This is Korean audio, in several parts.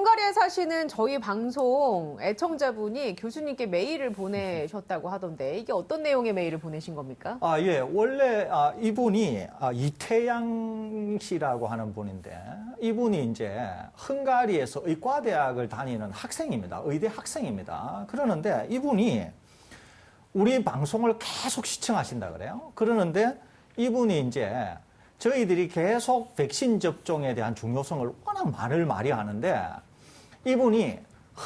헝가리에 사시는 저희 방송 애청자분이 교수님께 메일을 보내셨다고 하던데 이게 어떤 내용의 메일을 보내신 겁니까? 예. 원래 이분이 이태양 씨라고 하는 분인데 이분이 이제 헝가리에서 의과대학을 다니는 학생입니다. 의대 학생입니다. 그러는데 이분이 우리 방송을 계속 시청하신다 그래요. 그러는데 이분이 이제 저희들이 계속 백신 접종에 대한 중요성을 워낙 많이 하는데 이분이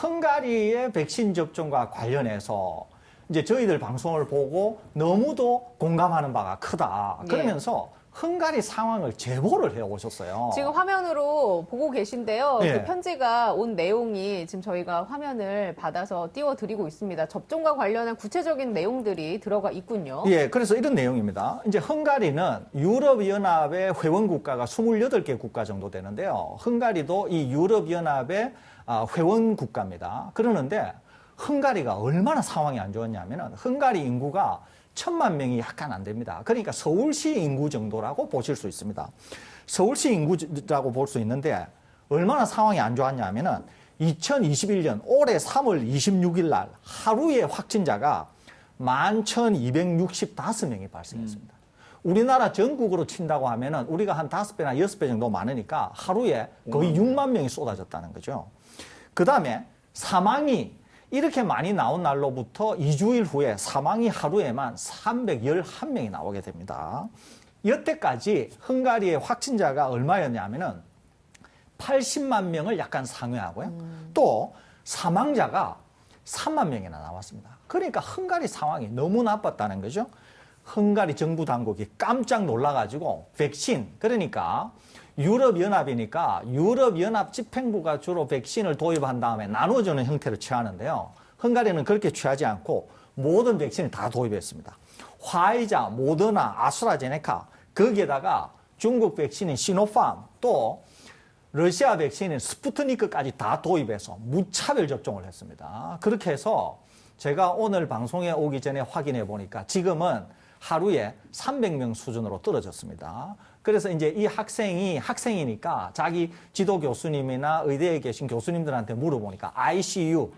헝가리의 백신 접종과 관련해서 이제 저희들 방송을 보고 너무도 공감하는 바가 크다. 그러면서 헝가리 상황을 제보를 해 오셨어요. 지금 화면으로 보고 계신데요. 예. 그 편지가 온 내용이 지금 저희가 화면을 받아서 띄워드리고 있습니다. 접종과 관련한 구체적인 내용들이 들어가 있군요. 예, 그래서 이런 내용입니다. 이제 헝가리는 유럽연합의 회원국가가 28개 국가 정도 되는데요. 헝가리도 이 유럽연합의 회원국가입니다. 그러는데 헝가리가 얼마나 상황이 안 좋았냐면은 헝가리 인구가 1,000만 명이 약간 안 됩니다. 그러니까 서울시 인구 정도라고 보실 수 있습니다. 서울시 인구라고 볼 수 있는데 얼마나 상황이 안 좋았냐면은 2021년 올해 3월 26일 날 하루에 확진자가 11,265명이 발생했습니다. 우리나라 전국으로 친다고 하면은 우리가 한 5배나 6배 정도 많으니까 하루에 거의 6만 명이 쏟아졌다는 거죠. 그 다음에 사망이 이렇게 많이 나온 날로부터 2주일 후에 사망이 하루에만 311명이 나오게 됩니다. 여태까지 헝가리의 확진자가 얼마였냐면은 80만 명을 약간 상회하고요. 또 사망자가 3만 명이나 나왔습니다. 그러니까 헝가리 상황이 너무 나빴다는 거죠. 헝가리 정부 당국이 깜짝 놀라가지고 백신, 그러니까 유럽연합이니까 유럽연합 집행부가 주로 백신을 도입한 다음에 나눠주는 형태를 취하는데요. 헝가리는 그렇게 취하지 않고 모든 백신을 다 도입했습니다. 화이자, 모더나, 아스트라제네카, 거기에다가 중국 백신인 시노팜, 또 러시아 백신인 스푸트니크까지 다 도입해서 무차별 접종을 했습니다. 그렇게 해서 제가 오늘 방송에 오기 전에 확인해 보니까 지금은 하루에 300명 수준으로 떨어졌습니다. 그래서 이제 이 학생이니까 자기 지도 교수님이나 의대에 계신 교수님들한테 물어보니까 ICU,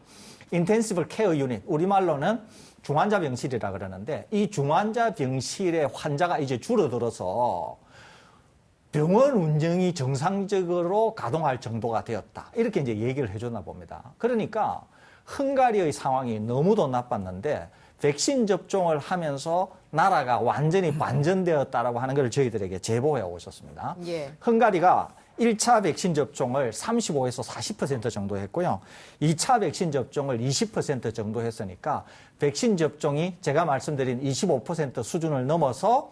Intensive Care Unit, 우리말로는 중환자 병실이라 그러는데 이 중환자 병실의 환자가 이제 줄어들어서 병원 운영이 정상적으로 가동할 정도가 되었다. 이렇게 이제 얘기를 해줬나 봅니다. 그러니까 헝가리의 상황이 너무도 나빴는데 백신 접종을 하면서 나라가 완전히 반전되었다라고 하는 걸 저희들에게 제보해 오셨습니다. 예. 헝가리가 1차 백신 접종을 35에서 40% 정도 했고요. 2차 백신 접종을 20% 정도 했으니까 백신 접종이 제가 말씀드린 25% 수준을 넘어서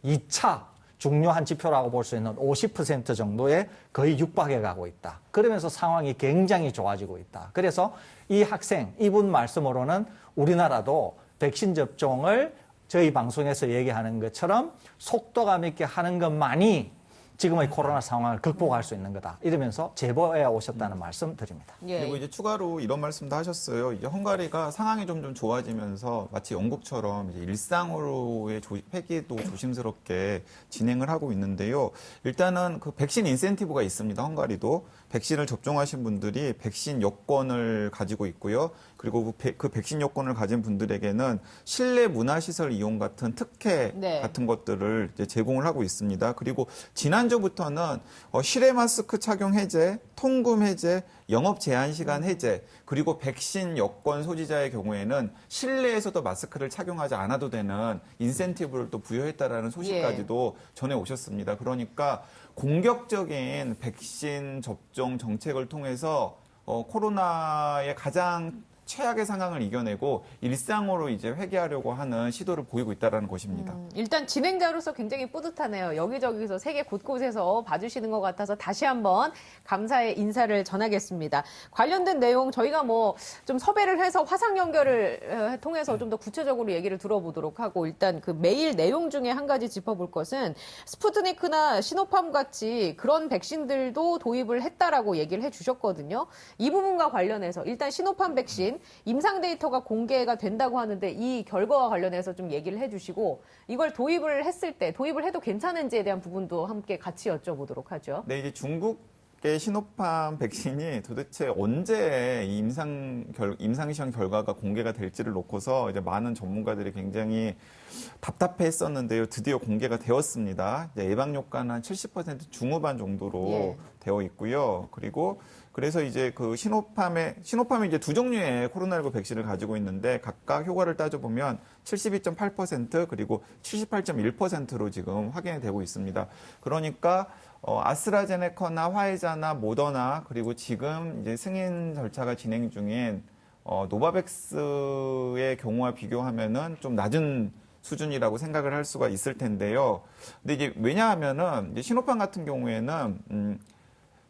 2차 중요한 지표라고 볼 수 있는 50% 정도에 거의 육박해 가고 있다. 그러면서 상황이 굉장히 좋아지고 있다. 그래서 이 학생, 이분 말씀으로는 우리나라도 백신 접종을 저희 방송에서 얘기하는 것처럼 속도감 있게 하는 것만이 지금의 코로나 상황을 극복할 수 있는 거다. 이러면서 제보해 오셨다는 말씀 드립니다. 예. 그리고 이제 추가로 이런 말씀도 하셨어요. 이제 헝가리가 상황이 점점 좋아지면서 마치 영국처럼 이제 일상으로의 회귀도 조심스럽게 진행을 하고 있는데요. 일단은 그 백신 인센티브가 있습니다. 헝가리도 백신을 접종하신 분들이 백신 여권을 가지고 있고요. 그리고 그 백신 여권을 가진 분들에게는 실내 문화시설 이용 같은 특혜 같은 것들을 이제 제공을 하고 있습니다. 그리고 지난주부터는 실외 마스크 착용 해제, 통금 해제, 영업 제한 시간 해제, 그리고 백신 여권 소지자의 경우에는 실내에서도 마스크를 착용하지 않아도 되는 인센티브를 또 부여했다라는 소식까지도 전해 오셨습니다. 그러니까 공격적인 백신 접종 정책을 통해서 코로나의 가장 최악의 상황을 이겨내고 일상으로 이제 회귀하려고 하는 시도를 보이고 있다는 것입니다. 일단 진행자로서 굉장히 뿌듯하네요. 여기저기서 세계 곳곳에서 봐주시는 것 같아서 다시 한번 감사의 인사를 전하겠습니다. 관련된 내용 저희가 뭐 좀 섭외를 해서 화상 연결을 통해서 좀 더 구체적으로 얘기를 들어보도록 하고 일단 그 메일 내용 중에 한 가지 짚어볼 것은 스푸트니크나 시노팜 같이 그런 백신들도 도입을 했다라고 얘기를 해주셨거든요. 이 부분과 관련해서 일단 시노팜 백신 임상 데이터가 공개가 된다고 하는데 이 결과와 관련해서 좀 얘기를 해주시고 이걸 도입을 했을 때 도입을 해도 괜찮은지에 대한 부분도 함께 같이 여쭤보도록 하죠. 네, 이제 중국 게 시노팜 백신이 도대체 언제 이 임상시험 결과가 공개가 될지를 놓고서 이제 많은 전문가들이 굉장히 답답해했었는데요. 드디어 공개가 되었습니다. 이제 예방 효과는 한 70% 중후반 정도로 예. 되어 있고요. 그래서 이제 그 시노팜이 이제 두 종류의 코로나19 백신을 가지고 있는데 각각 효과를 따져보면 72.8% 그리고 78.1%로 지금 확인이 되고 있습니다. 그러니까 아스트라제네카나 화이자나 모더나 그리고 지금 이제 승인 절차가 진행 중인 노바백스의 경우와 비교하면은 좀 낮은 수준이라고 생각을 할 수가 있을 텐데요. 근데 이게 왜냐하면은 이제 시노팜 같은 경우에는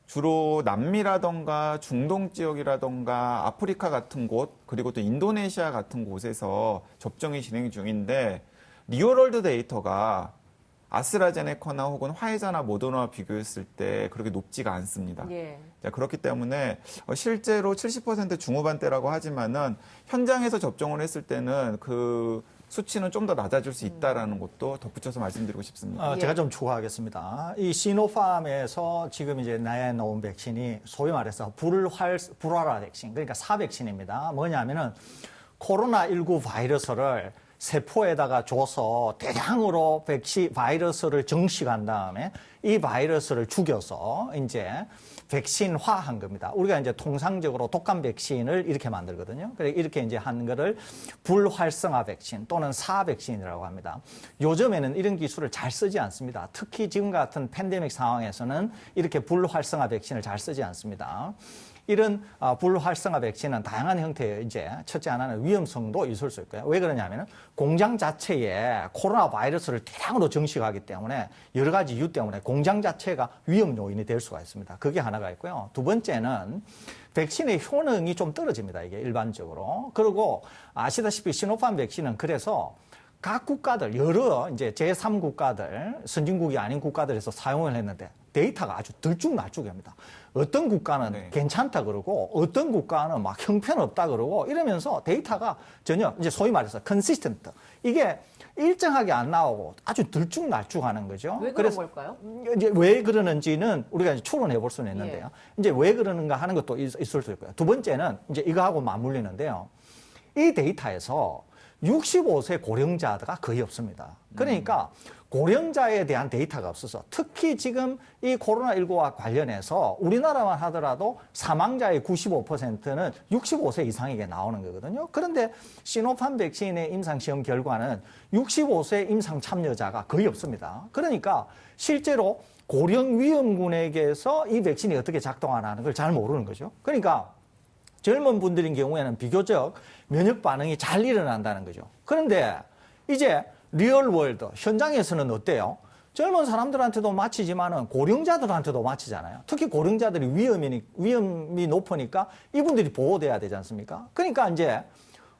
주로 남미라던가 중동 지역이라던가 아프리카 같은 곳 그리고 또 인도네시아 같은 곳에서 접종이 진행 중인데 리얼월드 데이터가 아스트라제네카나 혹은 화이자나 모더나와 비교했을 때 그렇게 높지가 않습니다. 예. 자, 그렇기 때문에 실제로 70% 중후반대라고 하지만은 현장에서 접종을 했을 때는 그 수치는 좀 더 낮아질 수 있다라는 것도 덧붙여서 말씀드리고 싶습니다. 제가 좀 추가하겠습니다. 이 시노팜에서 지금 이제 내놓은 백신이 소위 말해서 불활화 백신, 그러니까 사백신입니다. 뭐냐면은 코로나19 바이러스를 세포에다가 줘서 대량으로 바이러스를 증식한 다음에 이 바이러스를 죽여서 이제 백신화한 겁니다. 우리가 이제 통상적으로 독감 백신을 이렇게 만들거든요. 그래 이렇게 이제 한 거를 불활성화 백신 또는 사 백신이라고 합니다. 요즘에는 이런 기술을 잘 쓰지 않습니다. 특히 지금 같은 팬데믹 상황에서는 이렇게 불활성화 백신을 잘 쓰지 않습니다. 이런 불활성화 백신은 다양한 형태의 이제 첫째 하나는 위험성도 있을 수 있고요. 왜 그러냐면은 공장 자체에 코로나 바이러스를 대량으로 증식하기 때문에 여러 가지 이유 때문에 공장 자체가 위험 요인이 될 수가 있습니다. 그게 하나가 있고요. 두 번째는 백신의 효능이 좀 떨어집니다. 이게 일반적으로. 그리고 아시다시피 시노팜 백신은 그래서 각 국가들 여러 이제 제3국가들 선진국이 아닌 국가들에서 사용을 했는데 데이터가 아주 들쭉날쭉합니다. 어떤 국가는 네. 괜찮다 그러고 어떤 국가는 막 형편없다 그러고 이러면서 데이터가 전혀 이제 소위 말해서 컨시스턴트 이게 일정하게 안 나오고 아주 들쭉날쭉하는 거죠. 왜 그런 그래서 걸까요? 이제 왜 그러는지는 우리가 이제 추론해 볼 수는 있는데요. 이제 왜 그러는가 하는 것도 있을 수 있고요. 두 번째는 이제 이거하고 맞물리는데요. 이 데이터에서 65세 고령자가 거의 없습니다. 그러니까 고령자에 대한 데이터가 없어서 특히 지금 이 코로나19와 관련해서 우리나라만 하더라도 사망자의 95%는 65세 이상에게 나오는 거거든요. 그런데 시노팜 백신의 임상시험 결과는 65세 임상 참여자가 거의 없습니다. 그러니까 실제로 고령 위험군에게서 이 백신이 어떻게 작동하는 걸 잘 모르는 거죠. 그러니까 젊은 분들인 경우에는 비교적 면역 반응이 잘 일어난다는 거죠. 그런데 이제 리얼월드 현장에서는 어때요? 젊은 사람들한테도 맞히지만은 고령자들한테도 맞히잖아요. 특히 고령자들이 위험이 높으니까 이분들이 보호돼야 되지 않습니까? 그러니까 이제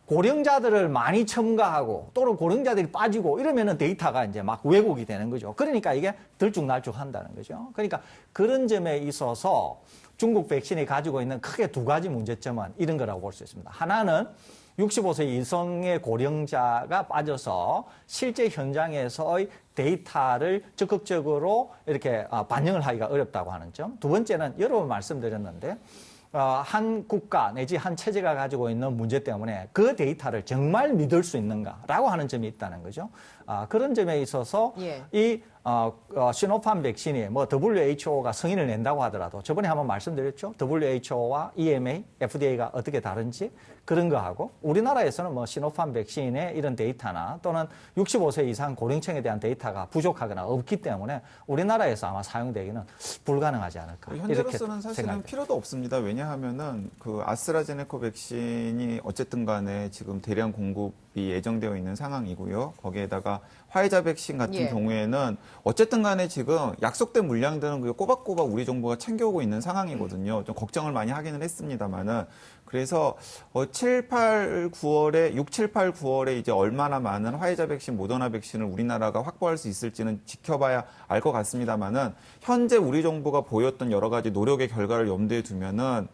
고령자들을 많이 첨가하고 또는 고령자들이 빠지고 이러면은 데이터가 이제 막 왜곡이 되는 거죠. 그러니까 이게 들쭉날쭉 한다는 거죠. 그러니까 그런 점에 있어서 중국 백신이 가지고 있는 크게 두 가지 문제점은 이런 거라고 볼 수 있습니다. 하나는 65세 이상의 고령자가 빠져서 실제 현장에서의 데이터를 적극적으로 이렇게 반영을 하기가 어렵다고 하는 점. 두 번째는 여러 번 말씀드렸는데 한 국가 내지 한 체제가 가지고 있는 문제 때문에 그 데이터를 정말 믿을 수 있는가라고 하는 점이 있다는 거죠. 그런 점에 있어서 예. 이 시노팜 백신이 뭐 WHO가 승인을 낸다고 하더라도 저번에 한번 말씀드렸죠. WHO와 EMA, FDA가 어떻게 다른지 그런 거하고 우리나라에서는 뭐 시노팜 백신의 이런 데이터나 또는 65세 이상 고령층에 대한 데이터가 부족하거나 없기 때문에 우리나라에서 아마 사용되기는 불가능하지 않을까. 현재로서는 사실은 생각합니다. 필요도 없습니다. 왜냐하면은 그 아스트라제네카 백신이 어쨌든 간에 지금 대량 공급이 예정되어 있는 상황이고요. 거기에다가 화이자 백신 같은 예. 경우에는 어쨌든 간에 지금 약속된 물량들은 그 꼬박꼬박 우리 정부가 챙겨오고 있는 상황이거든요. 좀 걱정을 많이 하기는 했습니다만은 그래서 6, 7, 8, 9월에 이제 얼마나 많은 화이자 백신, 모더나 백신을 우리나라가 확보할 수 있을지는 지켜봐야 알 것 같습니다만은 현재 우리 정부가 보였던 여러 가지 노력의 결과를 염두에 두면은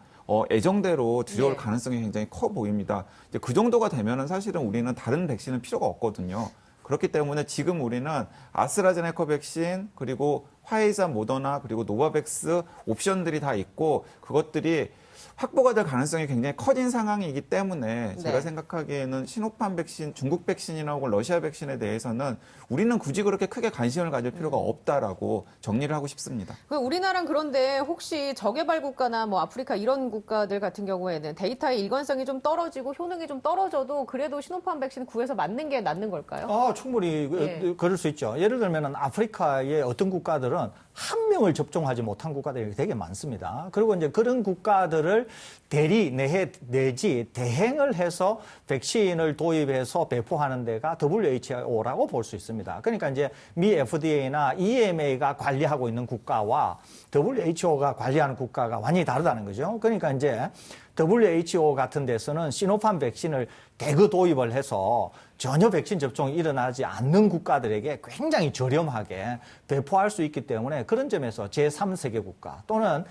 애정대로 들여올 네. 가능성이 굉장히 커 보입니다. 이제 그 정도가 되면은 사실은 우리는 다른 백신은 필요가 없거든요. 그렇기 때문에 지금 우리는 아스트라제네카 백신 그리고 화이자, 모더나 그리고 노바백스 옵션들이 다 있고 그것들이 확보가 될 가능성이 굉장히 커진 상황이기 때문에 제가 네. 생각하기에는 시노팜 백신, 중국 백신이나 러시아 백신에 대해서는 우리는 굳이 그렇게 크게 관심을 가질 필요가 없다라고 정리를 하고 싶습니다. 우리나라는 그런데 혹시 저개발 국가나 뭐 아프리카 이런 국가들 같은 경우에는 데이터의 일관성이 좀 떨어지고 효능이 좀 떨어져도 그래도 시노팜 백신 구해서 맞는 게 낫는 걸까요? 충분히 예. 그럴 수 있죠. 예를 들면 아프리카의 어떤 국가들은 한 명을 접종하지 못한 국가들이 되게 많습니다. 그리고 이제 그런 국가들을 내지 대행을 해서 백신을 도입해서 배포하는 데가 WHO라고 볼 수 있습니다. 그러니까 이제 미 FDA나 EMA가 관리하고 있는 국가와 WHO가 관리하는 국가가 완전히 다르다는 거죠. 그러니까 이제 WHO 같은 데서는 시노팜 백신을 대거 도입을 해서 전혀 백신 접종이 일어나지 않는 국가들에게 굉장히 저렴하게 배포할 수 있기 때문에 그런 점에서 제3세계 국가 또는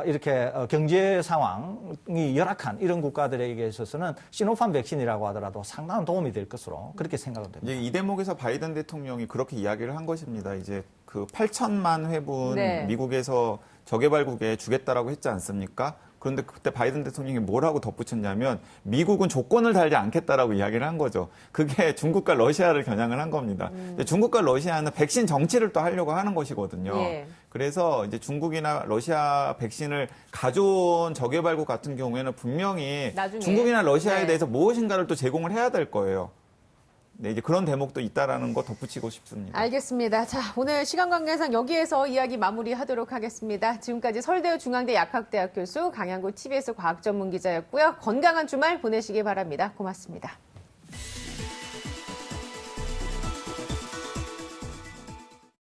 이렇게 경제 상황이 열악한 이런 국가들에게 있어서는 시노팜 백신이라고 하더라도 상당한 도움이 될 것으로 그렇게 생각은 됩니다. 이제 이 대목에서 바이든 대통령이 그렇게 이야기를 한 것입니다. 이제 그 8천만 회분 네. 미국에서 저개발국에 주겠다라고 했지 않습니까? 그런데 그때 바이든 대통령이 뭐라고 덧붙였냐면 미국은 조건을 달지 않겠다라고 이야기를 한 거죠. 그게 중국과 러시아를 겨냥을 한 겁니다. 중국과 러시아는 백신 정치를 또 하려고 하는 것이거든요. 예. 그래서 이제 중국이나 러시아 백신을 가져온 저개발국 같은 경우에는 분명히 나중에. 중국이나 러시아에 네. 대해서 무엇인가를 또 제공을 해야 될 거예요. 네, 이제 그런 대목도 있다라는 거 덧붙이고 싶습니다. 알겠습니다. 자, 오늘 시간 관계상 여기에서 이야기 마무리하도록 하겠습니다. 지금까지 서울대 중앙대 약학대학 교수 강양구 TBS 과학전문기자였고요. 건강한 주말 보내시기 바랍니다. 고맙습니다.